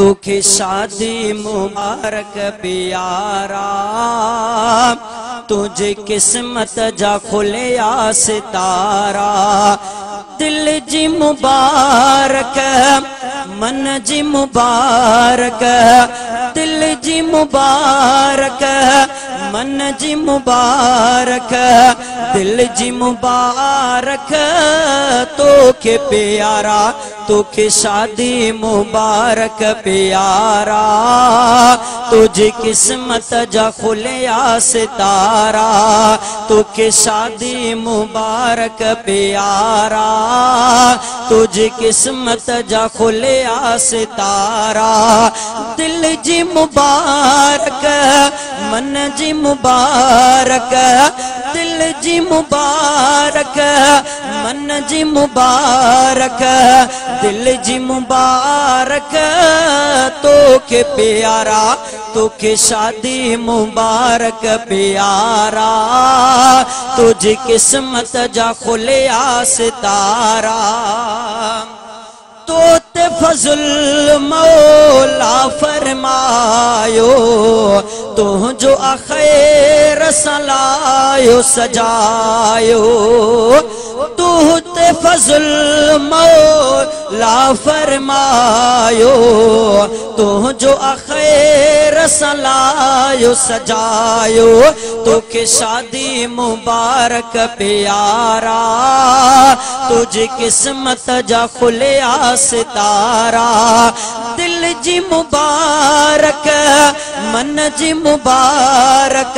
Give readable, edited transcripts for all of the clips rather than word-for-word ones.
तोखे शादी मुबारक प्यारा, तुझे किस्मत जा खुलिया सितारा। दिल जी मुबारक, मन जी मुबारक, दिल जी मुबारक, मन जी मुबारक, दिल जी मुबारक, तोखे प्यारा, तोखे शादी मुबारक प्यारा। तुझे किस्मत जा खुलिया सितारा, तोखे शादी मुबारक प्यारा। तुझे किस्मत जा खुलिया सितारा। दिल जी मुबारक, मन जी मुबारक, दिल जी मुबारक, मन जी मुबारक, दिल जी मुबारक, तोखे प्यारा, तोखे शादी मुबारक प्यारा। तुझे किस्मत जा खुलिया सितारा। तो ते फजुल मौला फरमायो, तो जो अखैर सलायो सजायो। तू ते फजुल मौला फरमायो, तो जो अखैर सलायो सजायो। तोखे शादी मुबारक प्यारा, तुझे किस्मत जा खुलिया सितारा। दिल जी मुबारक, मन जी मुबारक,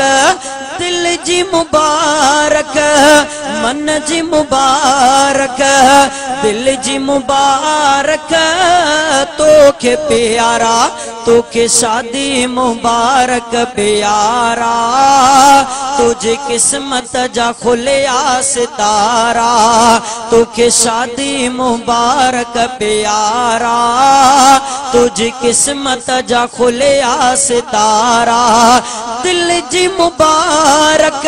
दिल जी मुबारक, मन जी मुबारक, दिल जी मुबारक, तोखे प्यारा, तोखे शादी मुबारक प्यारा। तुझे किस्मत जा खुलिया सितारा, तोखे शादी मुबारक प्यारा। तुझे किस्मत जा खुलिया सितारा। दिल जी मुबारक,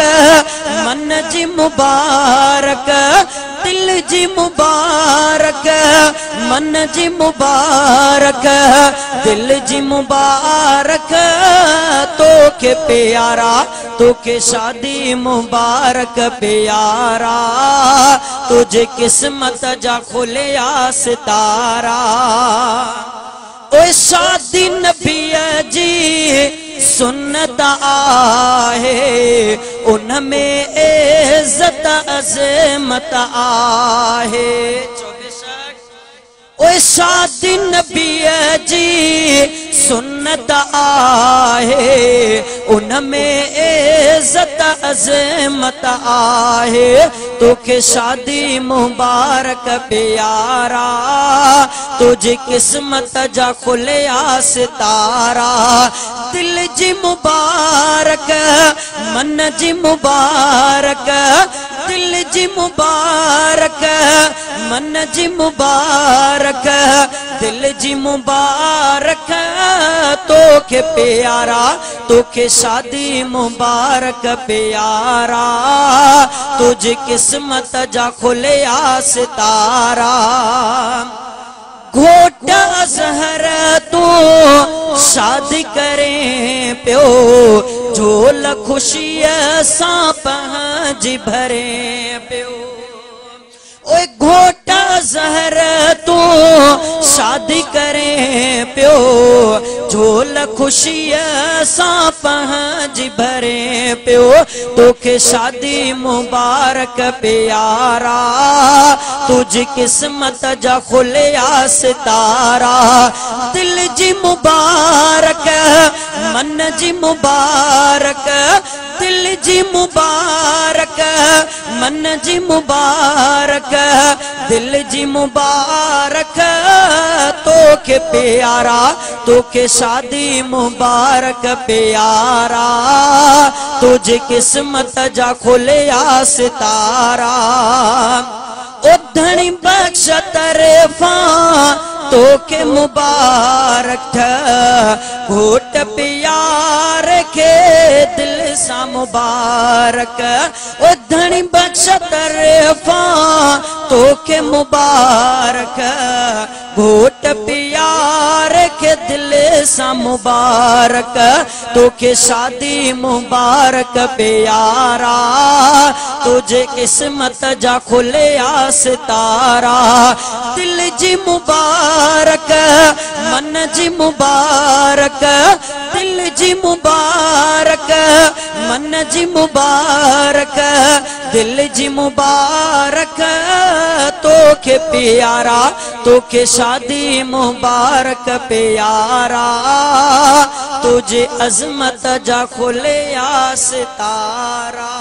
मन जी मुबारक, दिल जी मुबारक, मन जी मुबारक, दिल जी मुबारक, तोखे प्यारा, तोखे शादी मुबारक प्यारा। तुझे किस्मत जा खुलिया सितारा। ओ शादी नबी जी सुन्नत आहे, उनमें इज्जत अज़मत आहे। ओ शादी नबी जी सुन्नत आहे, उनमें इज्जत अज़मत आहे। तोखे शादी मुबारक प्यारा, तुझे किस्मत जा खुलिया सितारा। दिल जी मुबारक, मन जी मुबारक, दिल जी मुबारक, मन जी मुबारक, दिल जी मुबारक, तोखे प्यारा, तोखे शादी मुबारक प्यारा। तुझे किस्मत जा खुलिया सितारा। घोट अज़हर तू शादी करें प्यो, झोल खुशिया सां पंहिंजी भरे प्यो। ओए घोट अज़हर तू शादी करें प्यो, झोल खुशिया सां पंहिंजी भरे प्यो। तोखे शादी मुबारक प्यारा, तुझी किस्मत जा खुलिया सितारा। दिल जी मुबारक, मन जी मुबारक, दिल जी मुबारक, मन जी मुबारक, दिल जी मुबारक, तोखे प्यारा, तोखे शादी मुबारक प्यारा। तुझे किस्मत जा खुलिया सितारा। उधणी बख्श तरफा तोखे मुबारक, घोट प्यार के दिल सा मुबारक। उधणी बख्श तरफा तोखे मुबारक, घोट प्यार के दिल सा मुबारक, तोखे शादी मुबारक प्यारा, तुझे किस्मत जा खुले सितारा। दिल जी मुबारक, मन जी मुबारक, दिल जी मुबारक, मन जी मुबारक, दिल जी मुबारक, तोखे प्यारा, तोखे शादी मुबारक प्यारा, तुझे अजमत जा खुले सितारा।